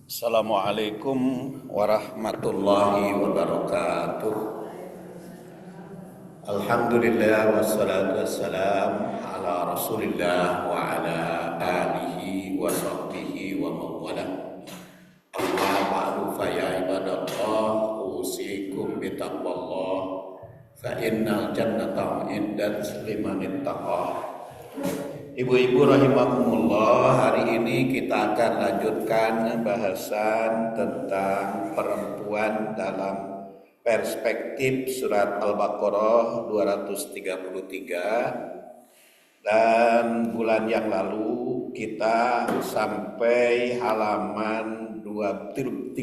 Assalamualaikum warahmatullahi wabarakatuh. Alhamdulillah wassalatu wassalam ala rasulillah wa ala alihi wa sahbihi wa mawala. Amma ba'du fa ya ibadallah usikum bitaqwallah fa innal jannata indat liman ittaqa. Ibu-ibu rahimakumullah, hari ini kita akan lanjutkan bahasan tentang perempuan dalam perspektif surat Al-Baqarah 233. Dan bulan yang lalu kita sampai halaman 13,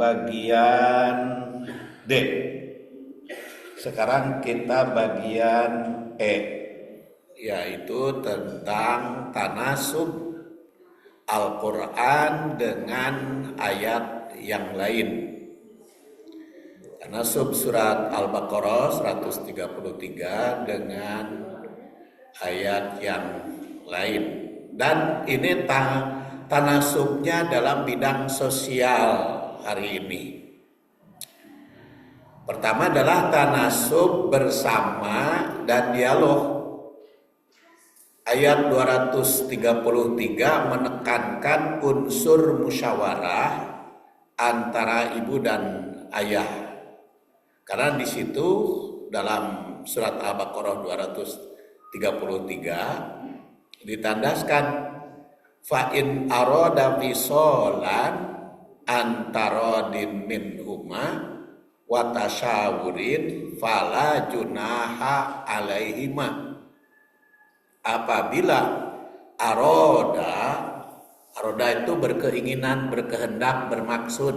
bagian D. Sekarang kita bagian E, yaitu tentang tanasub Al-Quran dengan ayat yang lain. Tanasub surat Al-Baqarah 133 dengan ayat yang lain. Dan ini tanasubnya dalam bidang sosial hari ini. Pertama adalah tanasub bersama dan dialog. Ayat 233 menekankan unsur musyawarah antara ibu dan ayah. Karena di situ dalam surat Al-Baqarah 233 ditandaskan fa in arada fisolan antara din minhuma wa tasyawurin fala junaha alaihima. Apabila aroda itu berkeinginan, berkehendak, bermaksud.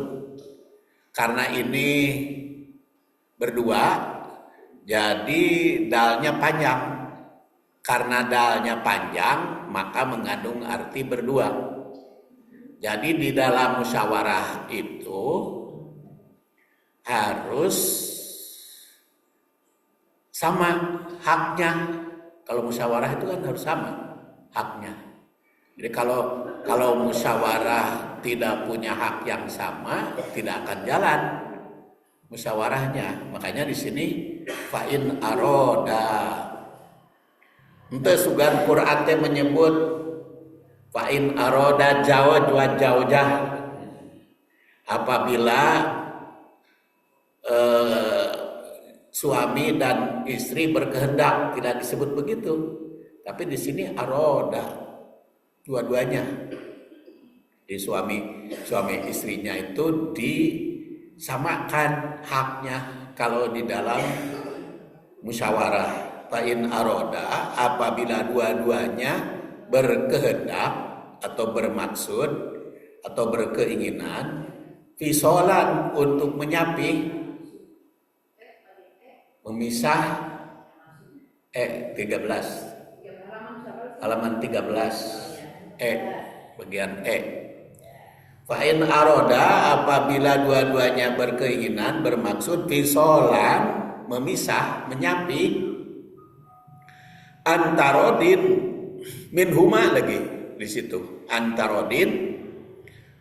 Karena ini berdua, jadi dalnya panjang. Karena dalnya panjang, maka mengandung arti berdua. Jadi di dalam musyawarah itu harus sama haknya. Kalau musyawarah itu kan harus sama haknya. Jadi kalau musyawarah tidak punya hak yang sama, tidak akan jalan musyawarahnya. Makanya di sini fa'in aroda. Ente sugan Quran teh menyebut fa'in aroda jawaj wa jawjah. Apabila suami dan istri berkehendak, tidak disebut begitu, tapi di sini aroda dua-duanya. Di suami istrinya itu disamakan haknya kalau di dalam musyawarah. Fa'in aroda, apabila dua-duanya berkehendak atau bermaksud atau berkeinginan fisolan untuk menyapi, memisah 13 halaman 13 bagian fa'in aroda, apabila dua-duanya berkeinginan, bermaksud fisolan, memisah, menyapi, antarodin minhuma, lagi di situ antarodin,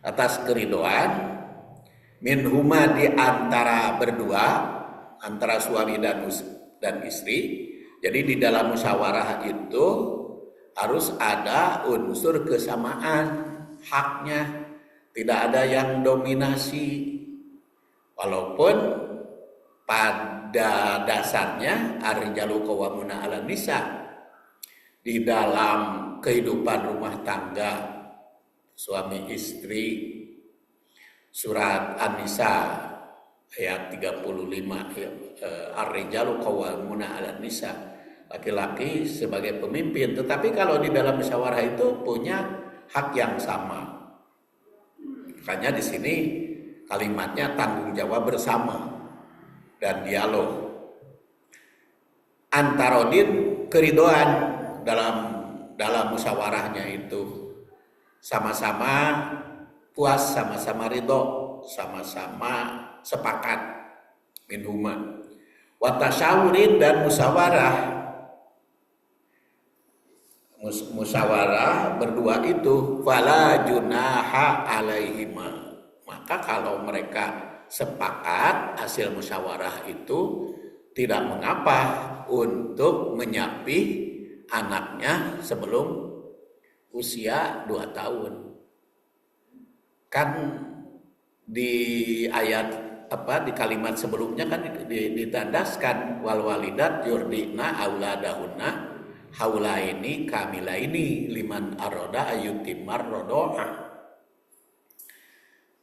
atas keridoan, minhuma, di antara berdua, antara suami dan istri. Jadi di dalam musyawarah itu harus ada unsur kesamaan haknya, tidak ada yang dominasi. Walaupun pada dasarnya ar-rijalu qawwamuna 'alan nisa, di dalam kehidupan rumah tangga suami istri, surat An-Nisa ayat 35, ar-rijalu qawwamuna 'alan nisa, laki-laki sebagai pemimpin. Tetapi kalau di dalam musyawarah itu punya hak yang sama. Makanya di sini kalimatnya tanggung jawab bersama dan dialog. Antarodin, keridoan dalam musyawarahnya itu sama-sama puas, sama-sama ridho, sama-sama sepakat minhuma. Wa tasyawurin, dan musyawarah. musyawarah berdua itu fala junaha alaihima, maka kalau mereka sepakat hasil musyawarah itu tidak mengapa untuk menyapi anaknya sebelum usia 2 tahun. Kan di ayat di kalimat sebelumnya kan ditandaskan wal walidat yurdina auladahunna haulaini kamilaini liman aroda ayutimar rodoa.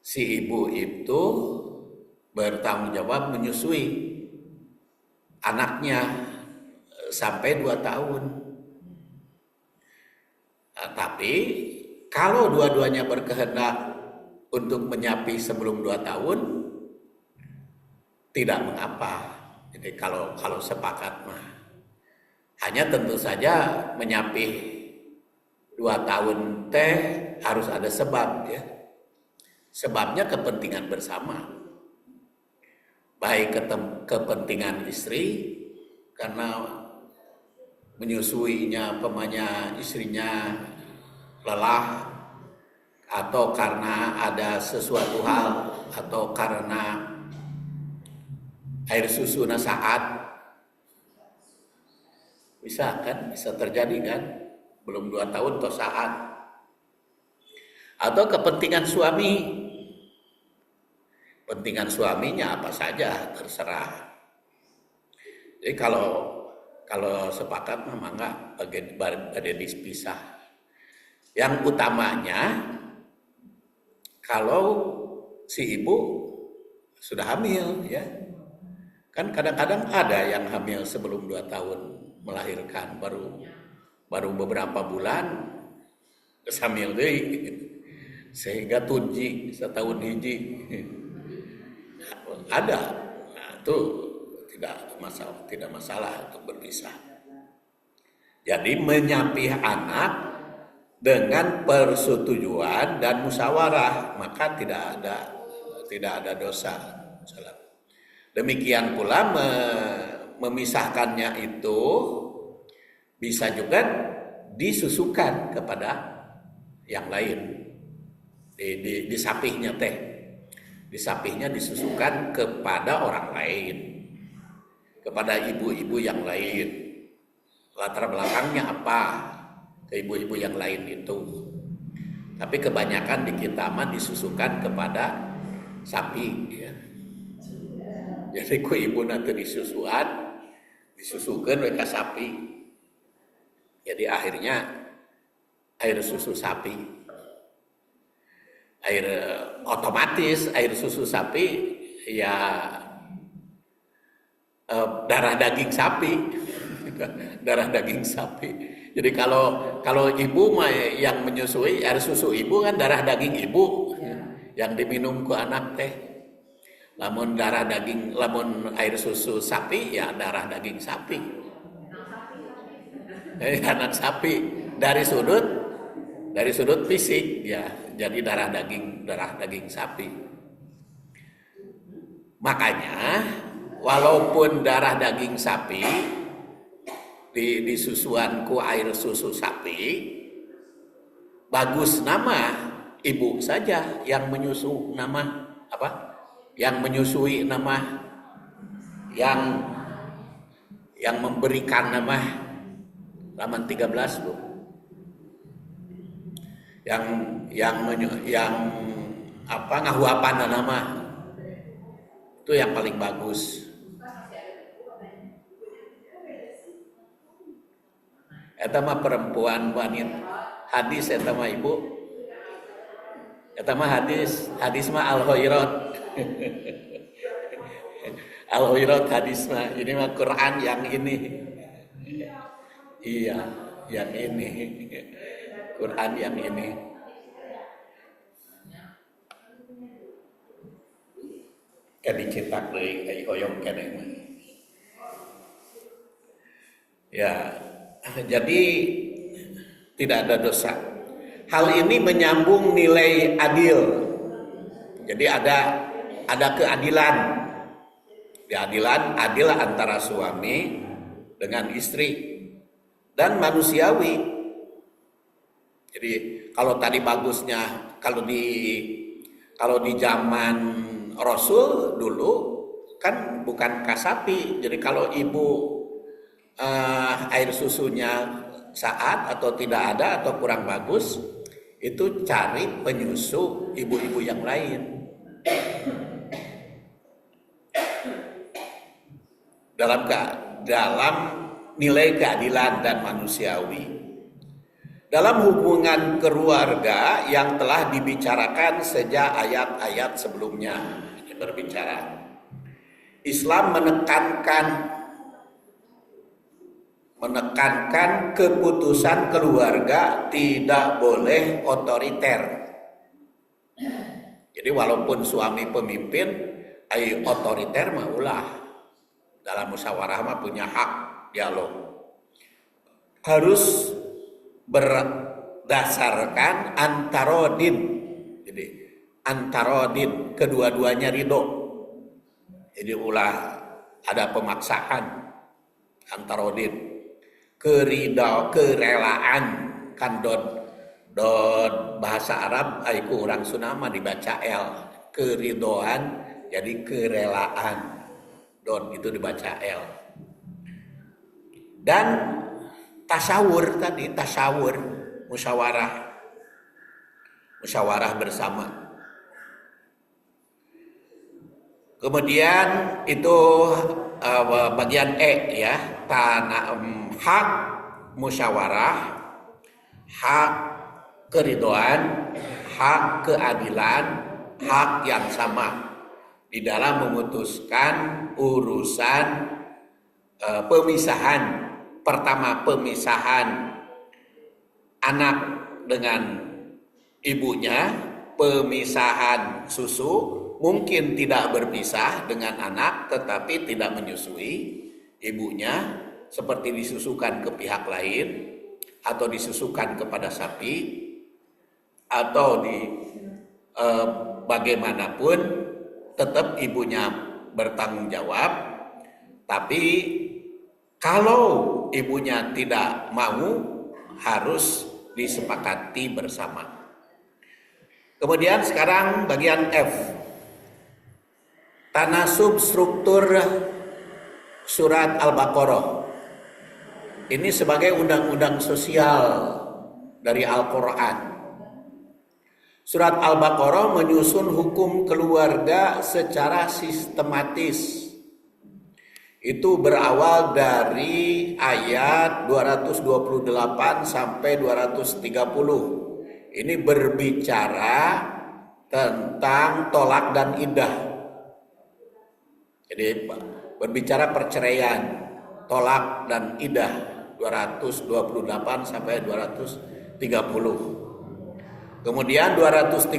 Si ibu itu bertanggung jawab menyusui anaknya sampai 2 tahun. Nah, tapi kalau dua-duanya berkehendak untuk menyapi sebelum 2 tahun, tidak mengapa. Jadi kalau sepakat mah, hanya tentu saja menyapi 2 tahun teh harus ada sebab ya. Sebabnya kepentingan bersama. Baik kepentingan istri karena menyusuinya istrinya lelah, atau karena ada sesuatu hal, atau karena air susu saat bisa terjadi kan, belum 2 tahun atau saat, atau kepentingan suaminya apa saja terserah. Jadi kalau sepakat memang enggak ada dipisah. Yang utamanya kalau si ibu sudah hamil ya. Kan kadang-kadang ada yang hamil sebelum 2 tahun melahirkan, baru beberapa bulan hamil deui sehingga tunji setahun hiji. Ada. Nah, itu tidak masalah untuk berpisah. Jadi menyapi anak dengan persetujuan dan musyawarah, maka tidak ada dosa. Demikian pula memisahkannya itu bisa juga disusukan kepada yang lain. Disapihnya disusukan kepada orang lain, kepada ibu-ibu yang lain. Latar belakangnya apa ke ibu-ibu yang lain itu? Tapi kebanyakan di kita mah disusukan kepada sapi ya. Jadi ku ibu nanti disusukan ke sapi. Jadi akhirnya air susu sapi, otomatis air susu sapi ya darah daging sapi. Darah daging sapi. Jadi kalau ibu mah yang menyusui air susu ibu kan darah daging ibu yang diminum ku anak teh. Lamun air susu sapi ya darah daging sapi. Anak sapi dari sudut fisik ya jadi darah daging sapi. Makanya walaupun darah daging sapi disusuan ku air susu sapi, bagus nama ibu saja yang menyusui nama yang memberikan nama halaman 13 Bu. Yang ngahuapan nama itu yang paling bagus. Eta mah perempuan wanita hadis eta mah ibu. Eta mah hadis mah al-khairat. Al-khairat hadis mah ini mah Quran yang ini. Iya, yang ini. Quran yang ini. Kan dicetak deui ai hoyong keneh mah. Ya, jadi tidak ada dosa. Hal ini menyambung nilai adil. Jadi ada keadilan. Adil antara suami dengan istri dan manusiawi Jadi kalau tadi bagusnya kalau di zaman Rasul dulu kan bukan kasapi. Jadi kalau ibu air susunya saat atau tidak ada atau kurang bagus, itu cari penyusu ibu-ibu yang lain. Dalam nilai keadilan dan manusiawi. Dalam hubungan keluarga yang telah dibicarakan sejak ayat-ayat sebelumnya berbicara, Islam menekankan keputusan keluarga tidak boleh otoriter. Jadi walaupun suami pemimpin, otoriter mah ulah. Dalam musyawarah mah punya hak dialog. Harus berdasarkan antarodin. Jadi antarodin, kedua-duanya ridho. Jadi ulah ada pemaksaan, antarodin. Kerelaan kan don bahasa Arab aiku orang Sunama dibaca L. Keridoan jadi kerelaan. Don itu dibaca L. Dan tasawur tadi, musyawarah bersama. Kemudian itu bagian E ya, hak musyawarah, hak keridhaan, hak keadilan, hak yang sama di dalam memutuskan urusan pemisahan. Pertama, pemisahan anak dengan ibunya, pemisahan susu, mungkin tidak berpisah dengan anak tetapi tidak menyusui ibunya, seperti disusukan ke pihak lain atau disusukan kepada sapi atau bagaimanapun tetap ibunya bertanggung jawab. Tapi kalau ibunya tidak mau, harus disepakati bersama. Kemudian sekarang bagian F. Tanasub struktur surat Al-Baqarah. Ini sebagai undang-undang sosial dari Al-Quran. Surat Al-Baqarah menyusun hukum keluarga secara sistematis. Itu berawal dari ayat 228 sampai 230. Ini berbicara tentang tolak dan iddah. Jadi berbicara perceraian, tolak dan iddah 228 sampai 230. Kemudian 231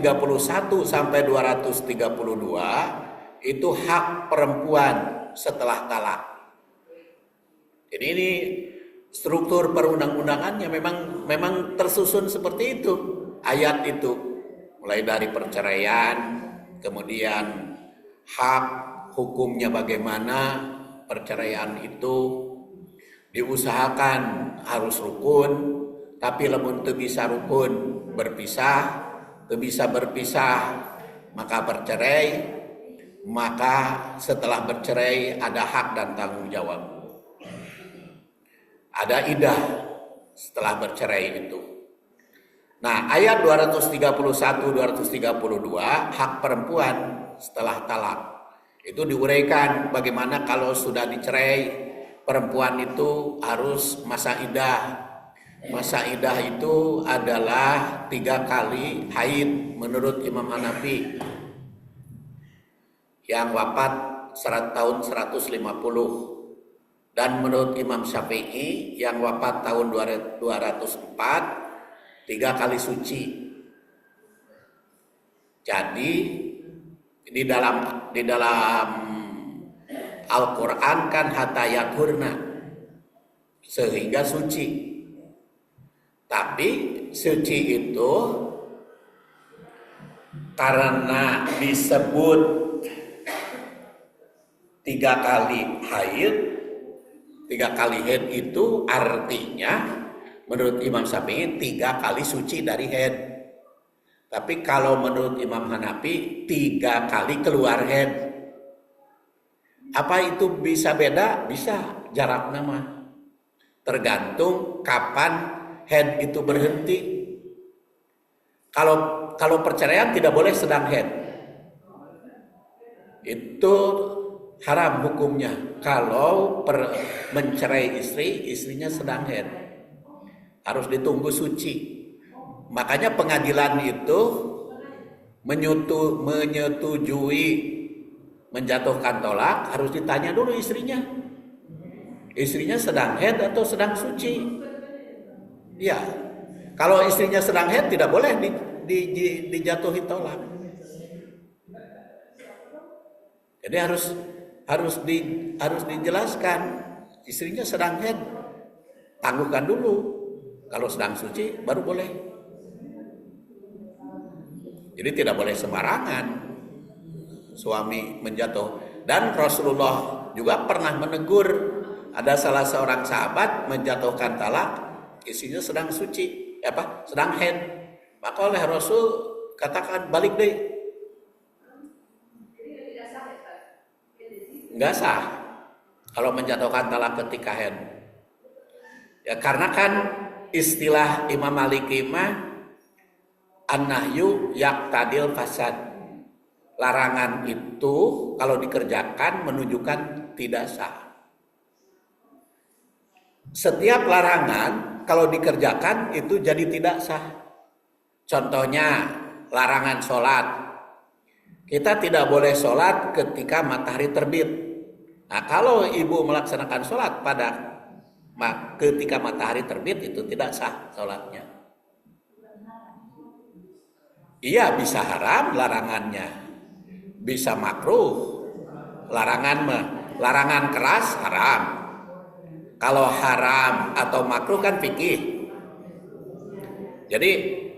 sampai 232 itu hak perempuan setelah talak. Jadi ini struktur perundang-undangannya memang tersusun seperti itu. Ayat itu mulai dari perceraian, kemudian hak hukumnya bagaimana, perceraian itu diusahakan harus rukun, tapi lamun teu bisa rukun bisa berpisah maka bercerai, maka setelah bercerai ada hak dan tanggung jawab. Ada iddah setelah bercerai itu. Nah, ayat 231 232 hak perempuan setelah talak. Itu diuraikan bagaimana kalau sudah dicerai, perempuan itu harus masa iddah. Masa iddah itu adalah 3 kali haid menurut Imam Hanafi yang wafat tahun 150, dan menurut Imam Syafi'i yang wafat tahun 204 3 kali suci. Jadi di dalam Al-Quran kan hatta yathurna, sehingga suci. Tapi suci itu karena disebut 3 kali haid, 3 kali haid itu artinya Menurut Imam Syafi'i 3 kali suci dari haid. Tapi kalau menurut Imam Hanafi 3 kali keluar haid. Apa itu bisa beda? Bisa, jarak nama. Tergantung kapan haid itu berhenti. Kalau perceraian tidak boleh sedang haid. Itu haram hukumnya. Kalau mencerai istrinya sedang haid. Harus ditunggu suci. Makanya pengadilan itu menyetujui menjatuhkan tolak, harus ditanya dulu istrinya. Istrinya sedang haid atau sedang suci? Ya. Kalau istrinya sedang haid tidak boleh dijatuhi tolak. Jadi harus dijelaskan istrinya sedang haid. Tangguhkan dulu. Kalau sedang suci baru boleh. Jadi tidak boleh sembarangan suami menjatuh. Dan Rasulullah juga pernah menegur, ada salah seorang sahabat menjatuhkan talak, istrinya sedang suci, sedang haid. Maka oleh Rasul katakan balik deh. Enggak sah kalau menjatuhkan talak ketika haid. Ya karena kan istilah Imam Maliki mah an-nahyu yaqtadil fasad. Larangan itu kalau dikerjakan menunjukkan tidak sah. Setiap larangan kalau dikerjakan itu jadi tidak sah. Contohnya larangan sholat. Kita tidak boleh sholat ketika matahari terbit. Nah kalau ibu melaksanakan sholat ketika matahari terbit itu tidak sah sholatnya. Iya bisa haram larangannya, bisa makruh larangan keras haram. Kalau haram atau makruh kan fikih. Jadi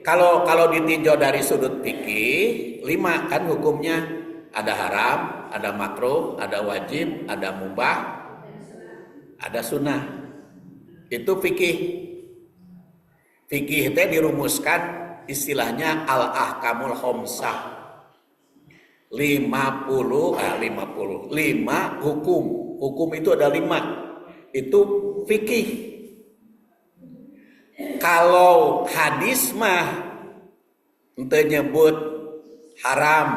kalau ditinjau dari sudut fikih 5 kan hukumnya, ada haram, ada makruh, ada wajib, ada mubah, ada sunnah. Itu fikih. Fikih itu dirumuskan istilahnya al-ahkamul khamsah. 5 hukum. Hukum itu ada 5. Itu fikih. Kalau hadis mah ente nyebut haram,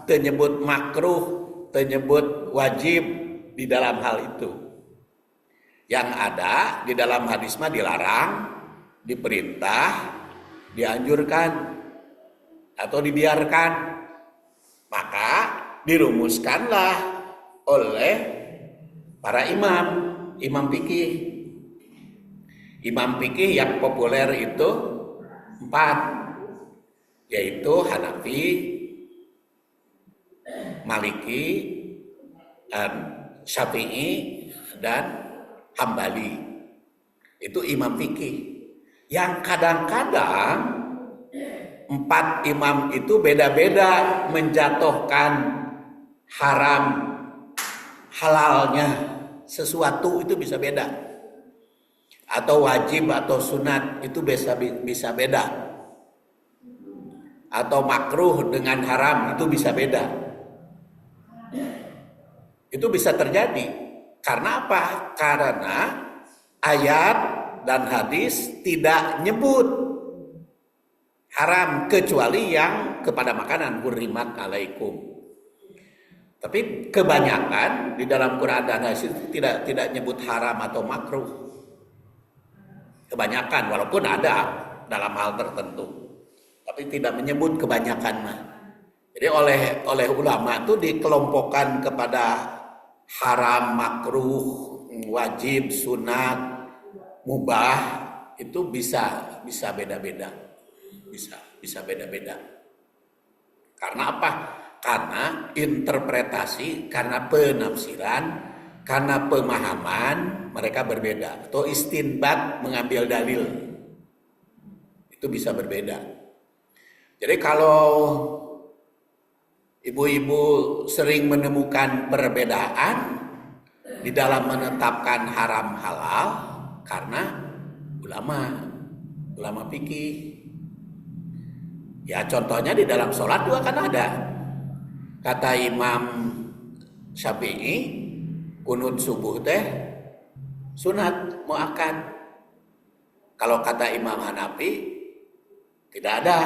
ente nyebut makruh, ente nyebut wajib di dalam hal itu. Yang ada di dalam hadis mah dilarang, diperintah, dianjurkan, atau dibiarkan. Maka dirumuskanlah oleh para imam fikih. Imam fikih yang populer itu 4, yaitu Hanafi, Maliki, Syafi'i, dan Hambali. Itu imam fikih. Yang kadang-kadang 4 imam itu beda-beda menjatuhkan haram halalnya sesuatu, itu bisa beda. Atau wajib atau sunat itu bisa beda. Atau makruh dengan haram itu bisa beda. Itu bisa terjadi. Karena apa? Karena ayat dan hadis tidak nyebut haram kecuali yang kepada makanan, hurrimat alaikum. Tapi kebanyakan di dalam Quran dan hadis itu tidak nyebut haram atau makruh. Kebanyakan, walaupun ada dalam hal tertentu, tapi tidak menyebut kebanyakan mah. Jadi oleh ulama itu dikelompokkan kepada haram, makruh, wajib, sunat, mubah, itu bisa beda-beda. Bisa beda-beda. Karena apa? Karena interpretasi, karena penafsiran, karena pemahaman mereka berbeda. Atau istinbat, mengambil dalil, itu bisa berbeda. Jadi kalau ibu-ibu sering menemukan perbedaan di dalam menetapkan haram halal, karena ulama ulama fikih. Ya contohnya di dalam sholat juga kan ada. Kata Imam Syafi'i, kunut subuh teh sunat muakkad. Kalau kata Imam Hanafi tidak ada.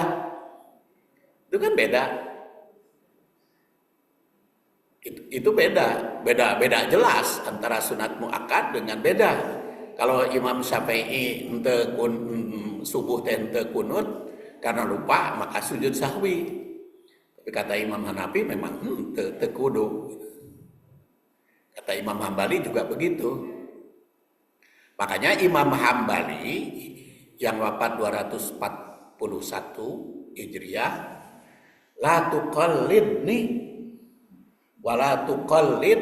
Itu kan beda. Itu beda jelas antara sunat muakkad dengan beda. Kalau Imam Syafi'i ente subuh teh ente kunut karena lupa maka sujud sahwi. Tapi kata Imam Hanafi memang teu kudu. Kata Imam Hambali juga begitu. Makanya Imam Hambali yang wafat 241 Hijriah, la tuqallidni wala tuqallid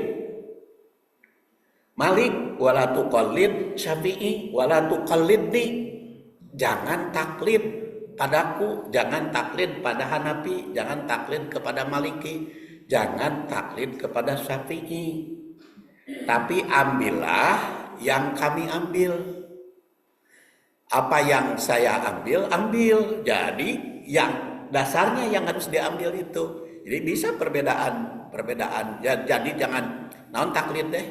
Malik wala tuqallid Syafi'i wala tuqallidni. Jangan taklid padaku, jangan taklid pada Hanafi, jangan taklid kepada Maliki, jangan taklid kepada Syafi'i. Tapi ambillah yang kami ambil. Apa yang saya ambil. Jadi yang dasarnya yang harus diambil itu. Jadi bisa perbedaan. Jadi jangan naon taklid deh.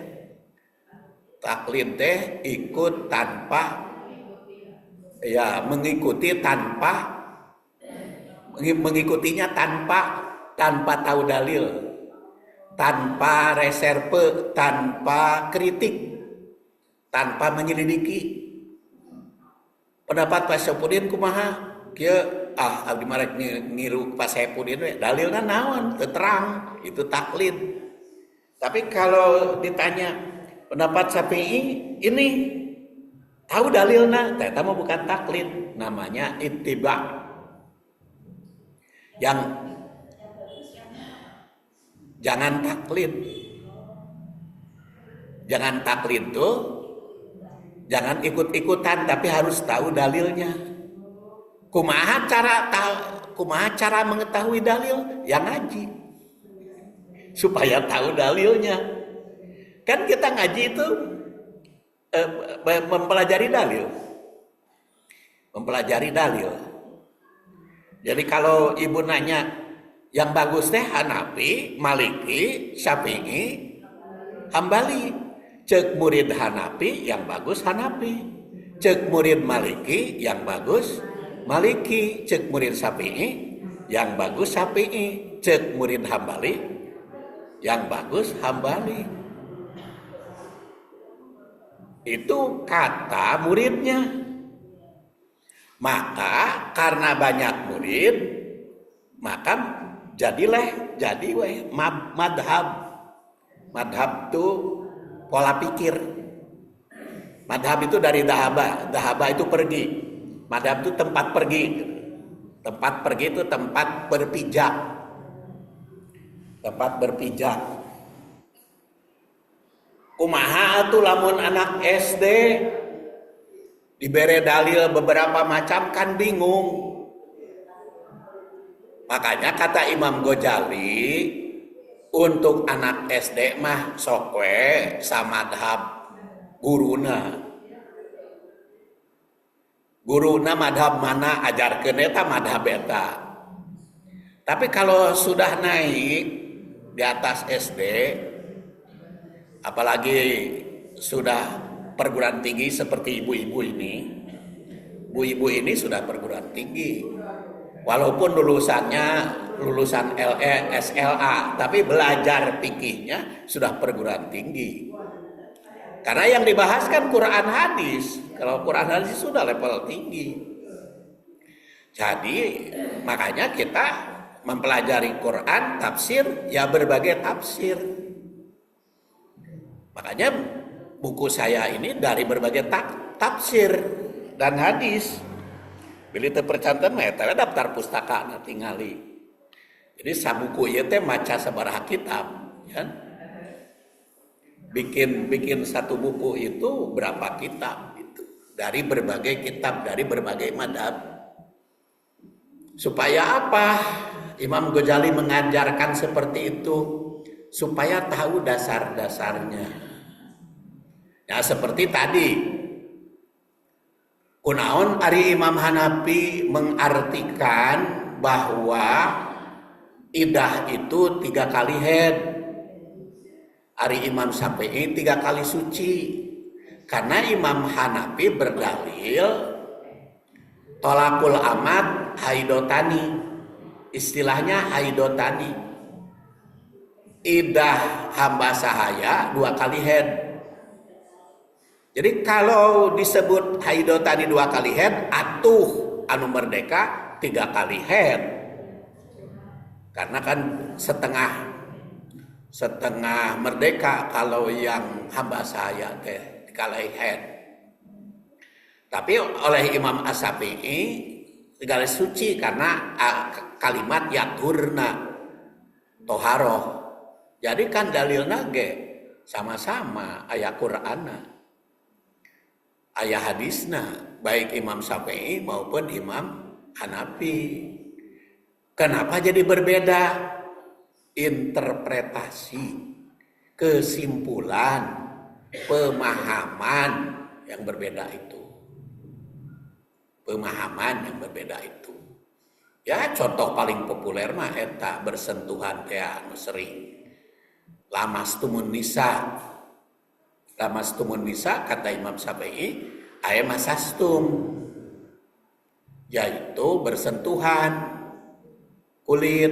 Taklid deh ikut tanpa mengikutinya tanpa tahu dalil, tanpa reserve, tanpa kritik, tanpa menyelidiki. Pendapat Pak Syapudin kumaha? Kieu abdi marek ngiru Pak Syapudin we, dalilna naon? Teu terang, itu taklid. Tapi kalau ditanya pendapat Syafi'i ini tahu dalilna, ternyata mah bukan taklid, namanya ittiba. Yang jangan taklid tuh jangan ikut-ikutan, tapi harus tahu dalilnya. Kumaha cara mengetahui dalil? Yang ngaji supaya tahu dalilnya. Kan kita ngaji itu mempelajari dalil. Jadi kalau ibu nanya yang bagus teh Hanafi, Maliki, Syafi'i, Hambali. Cek murid Hanafi yang bagus Hanafi, cek murid Maliki yang bagus Maliki, cek murid Syafi'i yang bagus Syafi'i, cek murid Hambali yang bagus Hambali. Itu kata muridnya. Maka karena banyak murid, maka jadi madhab. Madhab itu pola pikir. Madhab itu dari dahaba. Dahaba itu pergi. Madhab itu tempat pergi. Tempat pergi itu tempat berpijak. Tempat berpijak. Kumaha atuh lamun anak SD dibere dalil beberapa macam kan bingung. Makanya kata Imam Ghazali, untuk anak SD mah sok we samadhab guruna. Guruna madhab mana ajarkeun eta madhab eta. Tapi kalau sudah naik di atas SD, apalagi sudah perguruan tinggi seperti ibu-ibu ini sudah perguruan tinggi. Walaupun lulusan LE, SLA, tapi belajar fikihnya sudah perguruan tinggi. Karena yang dibahas kan Quran hadis. Kalau Quran hadis sudah level tinggi. Jadi makanya kita mempelajari Quran, tafsir, ya berbagai tafsir. Makanya buku saya ini dari berbagai tafsir dan hadis. Bila terpercantan mah eta daftar pustaka na tingali. Jadi sabuku ieu teh maca sabaraha kitab, ya. Bikin satu buku itu berapa kitab gitu. Dari berbagai kitab, dari berbagai madhab. Supaya apa? Imam Ghazali mengajarkan seperti itu supaya tahu dasar-dasarnya. Ya seperti tadi Kunaon ari Imam Hanafi mengartikan bahwa idah itu 3 kali haid. Ari Imam Syafi'i 3 kali suci. Karena Imam Hanafi berdalil tolakul amat haidotani. Istilahnya haidotani. Idah hamba sahaya 2 kali haid. Jadi kalau disebut haidotani 2 kali haid, atuh anu merdeka 3 kali haid. Karena kan setengah merdeka kalau yang hamba sahaya teh 3 kali haid. Tapi oleh Imam As-Syafi'i 3 kali suci karena kalimat yaturna toharoh. Jadi kan dalilna ge sama-sama aya Qur'anna. Ayah hadisna baik Imam Syafi'i maupun Imam Hanafi. Kenapa jadi berbeda? Interpretasi, kesimpulan, pemahaman yang berbeda itu. Pemahaman yang berbeda itu. Ya contoh paling populer mah eta bersentuhan kayak anu sering. Lamastumun nisa. Lamastumun nisa kata Imam Syafi'i aya masastum, yaitu bersentuhan kulit.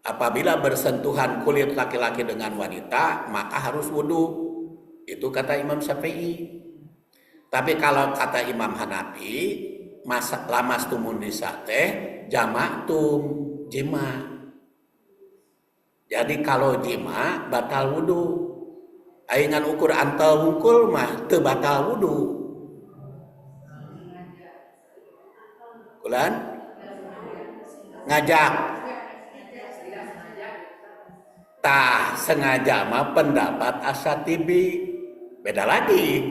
Apabila bersentuhan kulit laki-laki dengan wanita maka harus wudu. Itu kata Imam Syafi'i. Tapi kalau kata Imam Hanafi lamastumun nisa teh jama'tum, jima. Jadi kalau jima batal wudu. Aingan ukur antal wungkul mah teu batal wudu. Kulan ngajak tah sengaja mah pendapat Asy-Syatibi beda lagi.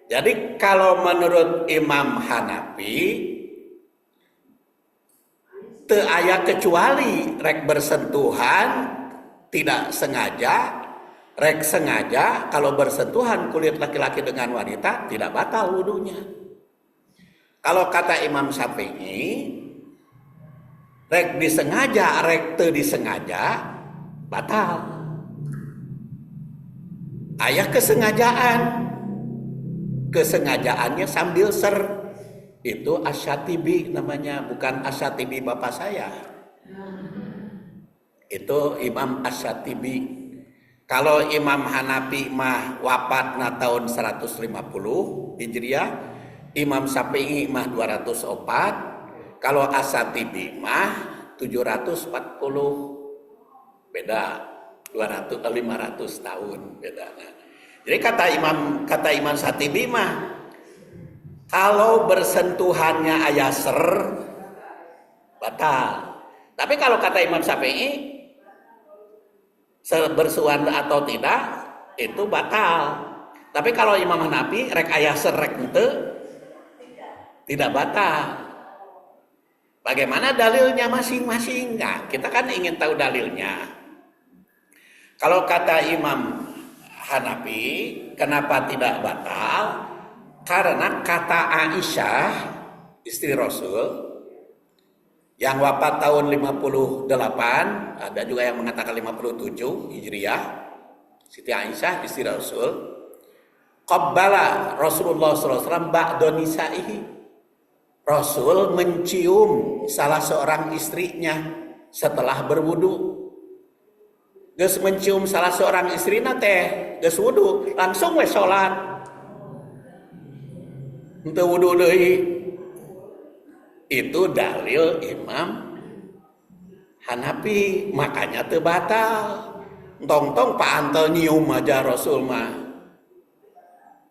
Jadi kalau menurut Imam Hanafi teu aya kecuali rek bersentuhan tidak sengaja. Rek sengaja kalau bersentuhan kulit laki-laki dengan wanita tidak batal wudunya. Kalau kata Imam Syafi'i, rek disengaja, rek teu disengaja batal. Aya kesengajaan. Kesengajaannya sambil ser. Itu Asy-Syatibi namanya, bukan Asy-Syatibi bapak saya. Itu Imam Asy-Syatibi. Kalau Imam Hanafi mah wafatna tahun 150 Hijriah, Imam Syafi'i mah 204, kalau Asy-Syatibi mah 740. Beda 500 tahun beda. Jadi kata Imam Syafi'i mah kalau bersentuhannya aya ser batal. Tapi kalau kata Imam Syafi'i bersuan atau tidak itu batal. Tapi kalau Imam Hanafi rek aya serek itu tidak batal. Bagaimana dalilnya masing-masing? Nah, kita kan ingin tahu dalilnya. Kalau kata Imam Hanafi, kenapa tidak batal? Karena kata Aisyah, istri Rasul, yang wafat tahun 58, ada juga yang mengatakan 57 Hijriah, Siti Aisyah istri Rasul, qabbala Rasulullah SAW ba'da nisaihi. Rasul mencium salah seorang istrinya setelah berwudu. Geus mencium salah seorang istrina teh, geus wudu, langsung we salat. Henteu wudu deui. Itu dalil Imam Hanafi, makanya teu batal. Tong-tong Pak Antel nyium aja Rasul mah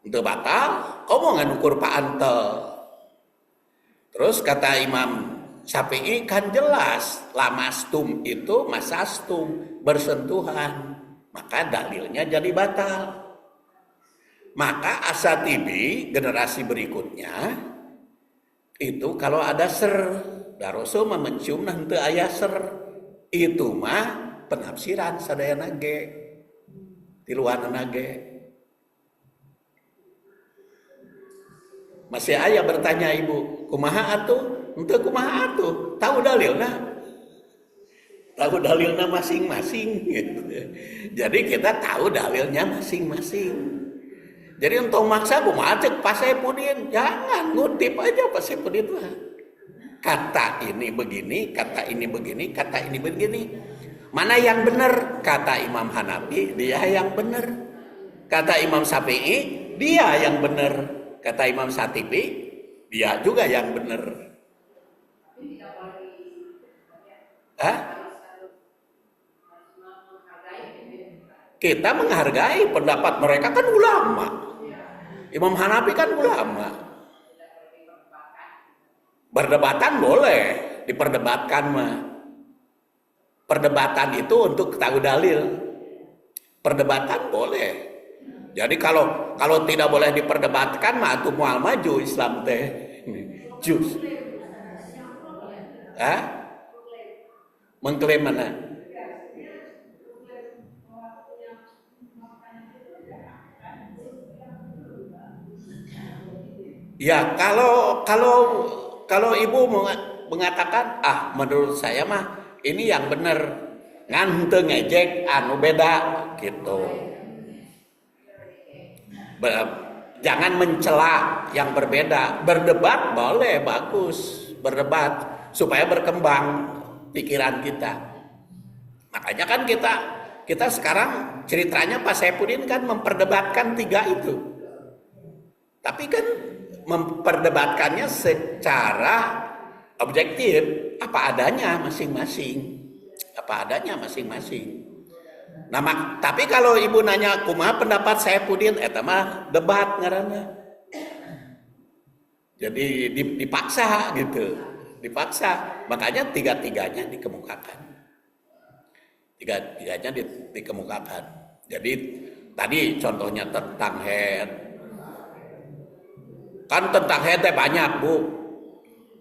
teu batal, komo nganukur Pak Antel. Terus kata Imam Syafi'i kan jelas lamastum itu masastum, bersentuhan, maka dalilnya jadi batal. Maka Asy-Syatibi generasi berikutnya itu kalau ada ser, Rasul mah mencium nanti aya ser, itu mah penafsiran sadayana ge, tiluanana ge. Masih ayah bertanya ibu, kumaha atuh? Henteu kumaha atuh? Tahu dalilna? Tahu dalilnya masing-masing gitu. Jadi kita tahu dalilnya masing-masing. Jadi untuk maksa kumaha cek Pak Saipudin, jangan ngutip aja Pak Saipudin mah. Kata ini begini, kata ini begini, kata ini begini. Mana yang benar? Kata Imam Hanafi, dia yang benar. Kata Imam Syafi'i, dia yang benar. Kata Imam Syatibi, dia juga yang benar. Hah? Kita menghargai pendapat mereka, kan ulama. Imam Hanafi kan ulama. Berdebatan boleh, diperdebatkan mah. Perdebatan itu untuk tahu dalil. Perdebatan boleh. Jadi kalau tidak boleh diperdebatkan mah atuh moal maju Islam teh. Jus. Hah? Mengklaim mana? Ya, kalau ibu mengatakan, menurut saya mah ini yang benar, ngan teu ngejek anu beda gitu. Jangan mencela yang berbeda. Berdebat boleh, bagus, berdebat supaya berkembang pikiran kita. Makanya kan kita sekarang ceritanya Pak Saipudin kan memperdebatkan 3 itu. Tapi kan memperdebatkannya secara objektif, apa adanya masing-masing. Apa adanya masing-masing. Nah, tapi kalau ibu nanya kumaha pendapat Saipudin, eta mah debat ngaranna. Jadi dipaksa gitu. Dipaksa. Makanya 3-3-nya dikemukakan. 3-3-nya dikemukakan. Jadi tadi contohnya tentang head. Kan tentang head banyak, Bu.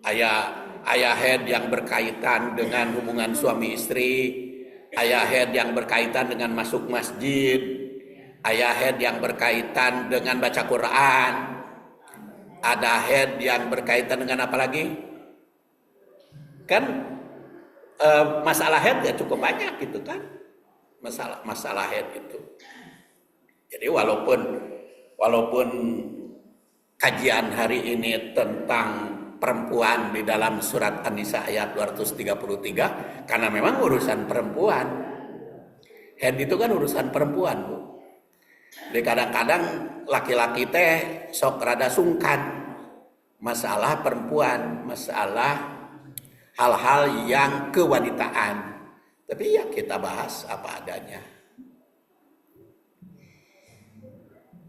Ayah head yang berkaitan dengan hubungan suami istri, ayah head yang berkaitan dengan masuk masjid, ayah head yang berkaitan dengan baca Quran, ada head yang berkaitan dengan apa lagi? Kan masalah head ya cukup banyak gitu kan, masalah head itu. Jadi walaupun kajian hari ini tentang perempuan di dalam surat An-Nisa ayat 233, karena memang urusan perempuan. Head itu kan urusan perempuan, Bu. Jadi kadang-kadang laki-laki teh sok rada sungkan masalah perempuan, masalah hal-hal yang kewanitaan. Tapi ya kita bahas apa adanya.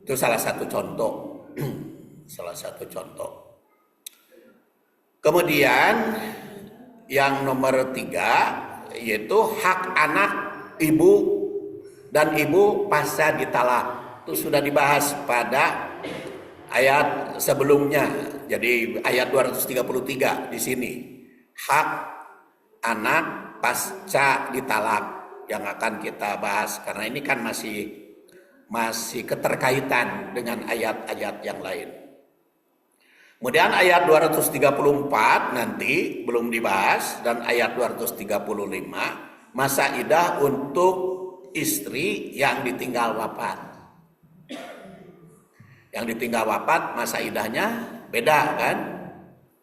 Itu salah satu contoh. Salah satu contoh. Kemudian yang nomor 3 yaitu hak anak ibu dan ibu pasca ditalak. Itu sudah dibahas pada ayat sebelumnya. Jadi ayat 233 di sini. Hak anak pasca ditalak yang akan kita bahas karena ini kan masih keterkaitan dengan ayat-ayat yang lain. Kemudian ayat 234 nanti belum dibahas dan ayat 235 masa idah untuk istri yang ditinggal wafat. Yang ditinggal wafat masa idahnya beda kan?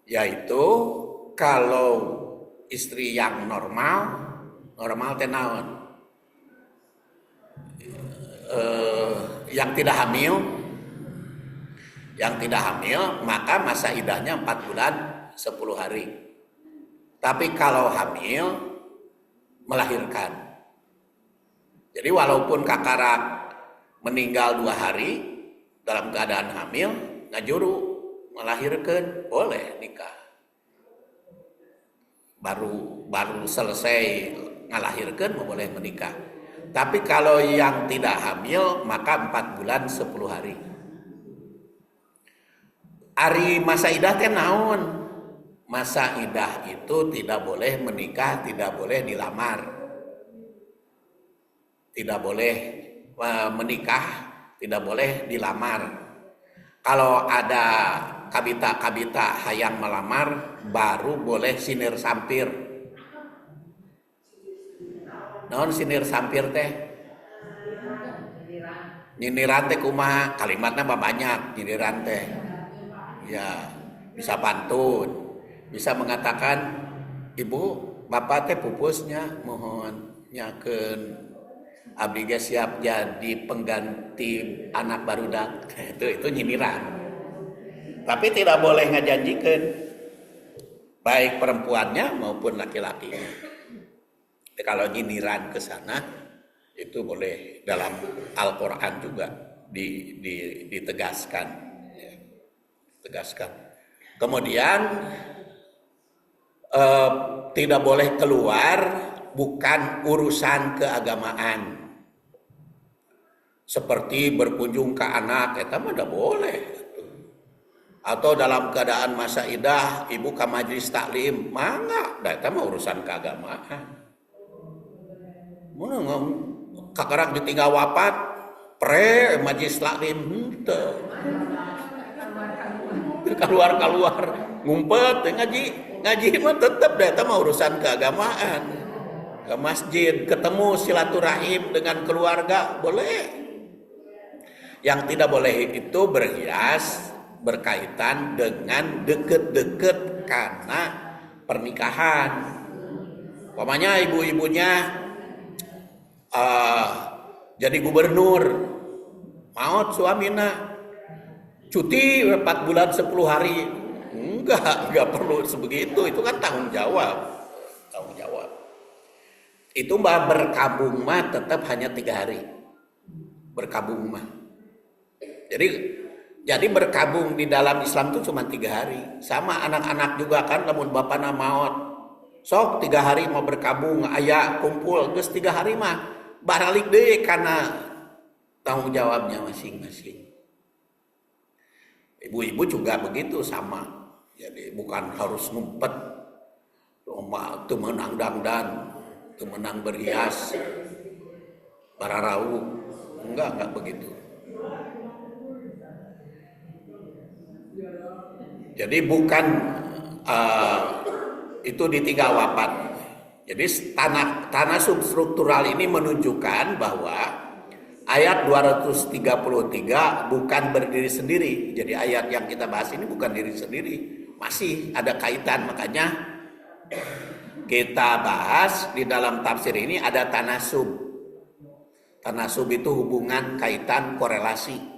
Yaitu kalau istri yang normal teh naon? Yang tidak hamil maka masa idahnya 4 bulan 10 hari. Tapi kalau hamil melahirkan. Jadi walaupun kakarak meninggal 2 hari dalam keadaan hamil, ngajuru melahirkan boleh nikah. Baru selesai ngalahirkan boleh menikah. Tapi kalau yang tidak hamil maka 4 bulan 10 hari. Ari masa idah teh naon? Masa idah itu tidak boleh menikah, tidak boleh dilamar. Tidak boleh menikah, tidak boleh dilamar. Kalau ada kabita hayang melamar baru boleh sinir sampir. Naon sinir sampir teh? Nyindiran teh kumaha? Kalimatnya mah banyak nyindiran teh. Ya, bisa pantun, bisa mengatakan, ibu, bapak teh pupusnya mohon nyakeun abdi ge siap jadi pengganti anak barudak. Itu nyindiran. Tapi tidak boleh ngajanjikeun baik perempuannya maupun laki-lakinya. Kalau nyindiran ke sana itu boleh, dalam Al-Qur'an juga ditegaskan. Tegaskan. Kemudian tidak boleh keluar bukan urusan keagamaan. Seperti berkunjung ke anak, itu mah tidak boleh. Atau dalam keadaan masa idah, ibu ke majelis taklim, mangga, itu mah urusan keagamaan. Mana kakarang ditinggal wafat, pre majelis taklim, henteu. Keluar ngumpet ngaji mah tetap deh, itu mah urusan keagamaan. Ke masjid, ketemu silaturahim dengan keluarga boleh. Yang tidak boleh itu berhias berkaitan dengan deket-deket karena pernikahan. Umpamanya ibu-ibunya jadi gubernur, maut suamina, cuti 4 bulan 10 hari. Enggak perlu sebegitu, itu kan tanggung jawab. Itu mbak berkabung mah tetap hanya 3 hari. Berkabung mah. Jadi berkabung di dalam Islam itu cuma 3 hari. Sama anak-anak juga kan, lamun bapana maut, sok 3 hari mau berkabung, aya kumpul, geus 3 hari mah baralik deui karena tanggung jawabnya masing-masing. Ibu-ibu juga begitu sama. Jadi bukan harus ngumpet, teu meunang dangdan, teu meunang berhias, bararau. Enggak begitu. Jadi bukan itu ditinggal wafat. Jadi tanah substruktural ini menunjukkan bahwa ayat 233 bukan berdiri sendiri. Jadi ayat yang kita bahas ini bukan diri sendiri, masih ada kaitan. Makanya kita bahas di dalam tafsir ini ada tanasub. Tanasub itu hubungan, kaitan, korelasi.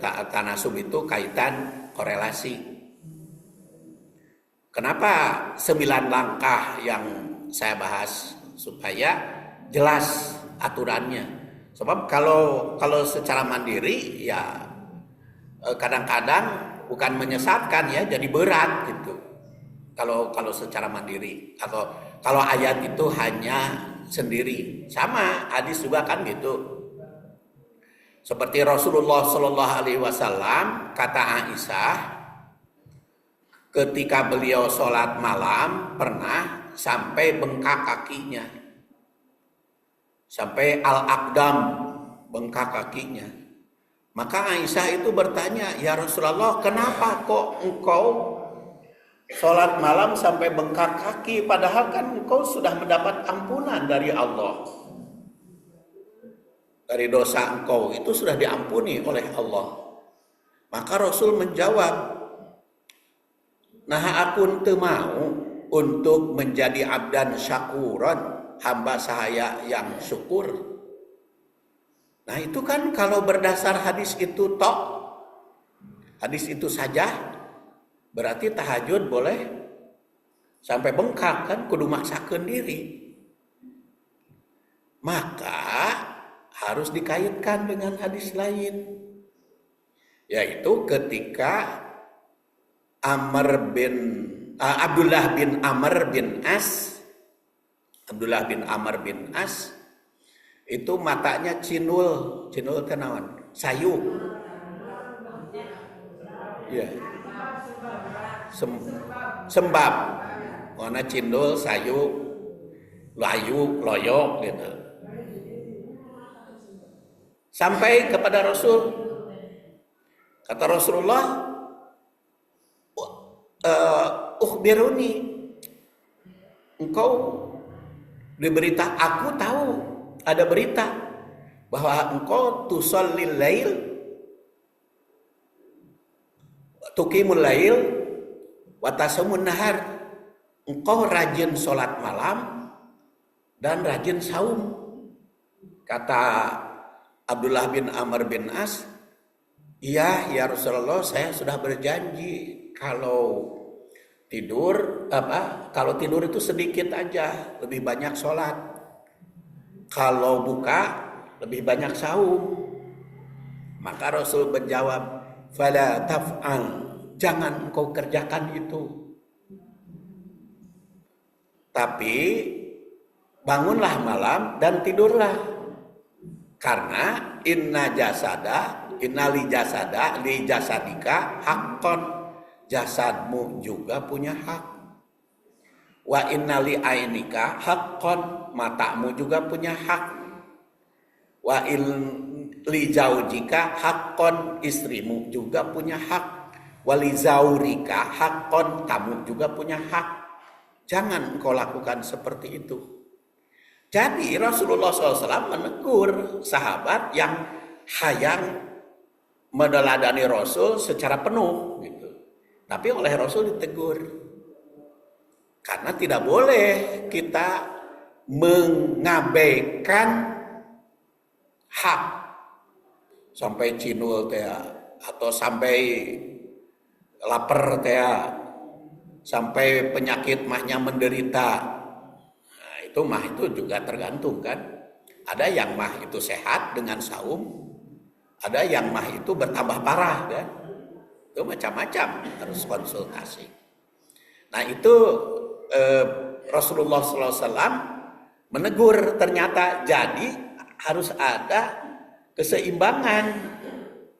Tanasub itu kaitan, korelasi. Kenapa 9 langkah yang saya bahas supaya jelas aturannya? Sebab kalau secara mandiri ya kadang-kadang bukan menyesatkan ya, jadi berat gitu. Kalau secara mandiri, atau kalau ayat itu hanya sendiri, sama hadis juga kan gitu. Seperti Rasulullah Shallallahu Alaihi Wasallam, kata Aisyah, ketika beliau sholat malam pernah sampai bengkak kakinya, sampai al-aqdam, bengkak kakinya. Maka Aisyah itu bertanya, ya Rasulullah, kenapa kok engkau sholat malam sampai bengkak kaki, padahal kan engkau sudah mendapat ampunan dari Allah. Dari dosa engkau itu sudah diampuni oleh Allah. Maka Rasul menjawab, nah aku teu mau untuk menjadi abdan syakuran, hamba sahaya yang syukur. Nah itu kan kalau berdasar hadis itu tok, hadis itu saja, berarti tahajud boleh sampai bengkak kan, kudu maksakeun diri. Maka harus dikaitkan dengan hadis lain, yaitu ketika Abdullah bin Amr bin As itu matanya cinul kenawan, sayu, ya, sembab, warna cindul, sayu, layu, loyok gitu. Sampai kepada Rasul, Kata Rasulullah, ukhbiruni, engkau diberita, aku tahu ada berita bahwa engkau tusallil lail, tuqimul lail, wa tasumun nahar. Engkau rajin sholat malam dan rajin saum. Kata Abdullah bin Amr bin As, iya ya Rasulullah, saya sudah berjanji kalau tidur itu sedikit aja, lebih banyak sholat. Kalau buka lebih banyak saum. Maka Rasul menjawab, fala taf'al, jangan engkau kerjakan itu. Tapi bangunlah malam dan tidurlah. Karena li jasadika haqqon, jasadmu juga punya hak. Wa innali ainika haqqon, matamu juga punya hak. Wa li zaujika haqqon, istrimu juga punya hak. Wa li zaurika haqqon, kamu juga punya hak. Jangan engkau lakukan seperti itu. Jadi Rasulullah SAW menegur sahabat yang hayang meneladani Rasul secara penuh gitu. Tapi oleh Rasul ditegur. Karena tidak boleh kita mengabaikan hak. Sampai cinul teh, atau sampai lapar teh, sampai penyakit mahnya menderita. Itu juga tergantung kan. Ada yang mah itu sehat dengan saum, ada yang mah itu bertambah parah kan. Itu macam-macam, harus konsultasi. Nah itu Rasulullah SAW menegur ternyata. Jadi harus ada keseimbangan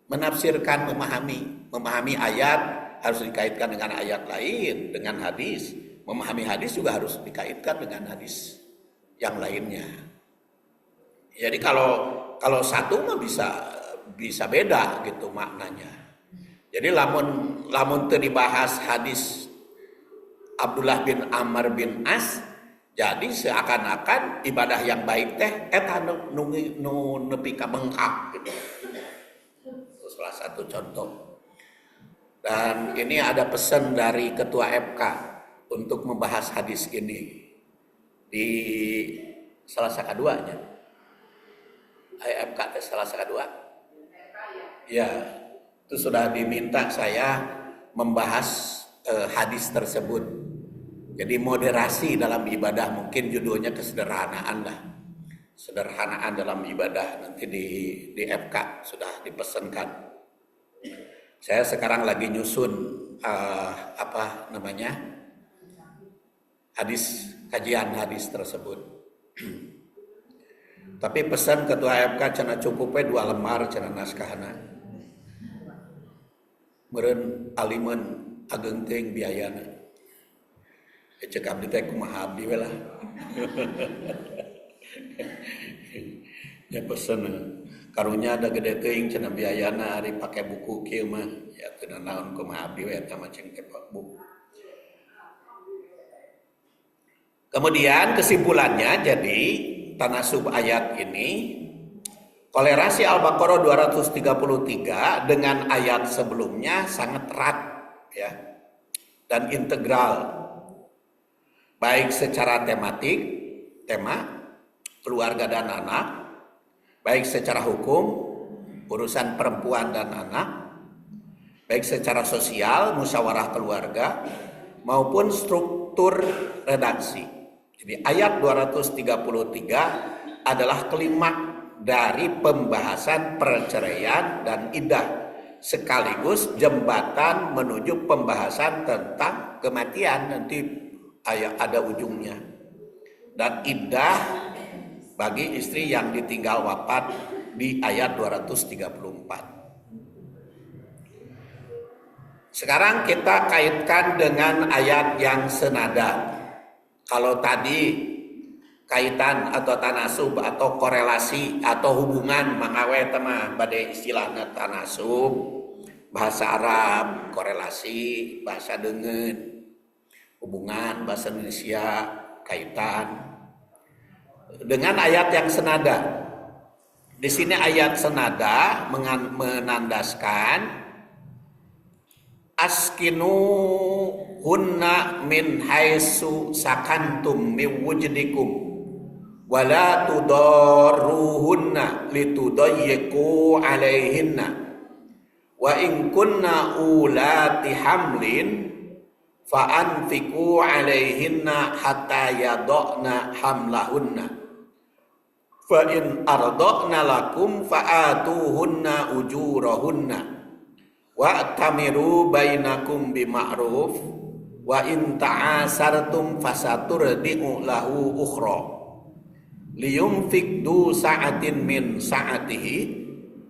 menafsirkan, memahami ayat harus dikaitkan dengan ayat lain, dengan hadis. Memahami hadis juga harus dikaitkan dengan hadis yang lainnya. Jadi kalau satu mah bisa beda gitu maknanya. Jadi lamun teu dibahas hadis Abdullah bin Amr bin As, jadi seakan-akan ibadah yang baik teh eta nu nepi ka bengkak gitu. Itu salah satu contoh. Dan ini ada pesan dari ketua FK untuk membahas hadis ini di Salasa keduanya. FK Salasa kedua. Ya, itu sudah diminta saya membahas hadis tersebut. Jadi moderasi dalam ibadah, mungkin judulnya kesederhanaan lah. Sederhanaan dalam ibadah, nanti di FK sudah dipesankan. Saya sekarang lagi nyusun kajian hadis tersebut. Tapi pesan ketua FK cenah cukupnya 2 lembar cenah naskahna. Meureun aliman ageng teuing biayana. Cek abdi teh kumaha abdi we lah. Ya pesen karunya ada gede teuing cenah biayana ari pake buku kieu mah. Ya teu naon kumaha abdi we eta mah ceng teh buku. Kemudian kesimpulannya, jadi tanasub ayat ini kolerasi Al-Baqarah 233 dengan ayat sebelumnya sangat erat ya dan integral, baik secara tematik, tema keluarga dan anak, baik secara hukum urusan perempuan dan anak, baik secara sosial musyawarah keluarga maupun struktur redaksi. Jadi ayat 233 adalah klimaks dari pembahasan perceraian dan iddah, sekaligus jembatan menuju pembahasan tentang kematian, nanti ada ujungnya. Dan iddah bagi istri yang ditinggal wafat di ayat 234. Sekarang kita kaitkan dengan ayat yang senada. Kalau tadi kaitan atau tanasub atau korelasi atau hubungan mangawe tema bade istilahna tanasub, bahasa Arab, korelasi, bahasa dengan hubungan, bahasa Indonesia, kaitan dengan ayat yang senada. Di sini ayat senada menandaskan askinu hunna min haitsu sakantum min wujdikum wala tudarruhunna litudayyiqu alaihinna wa in kunna ulati hamlin fa anfiqu alaihinna hatta yadana hamlahunna fa in arda'na lakum fa atuhunna ujurahunna wa tamiru bainakum bima'ruf wa in ta'asartum fasaturdi'u lahu ukhra liyunfik du sa'atin min sa'atihi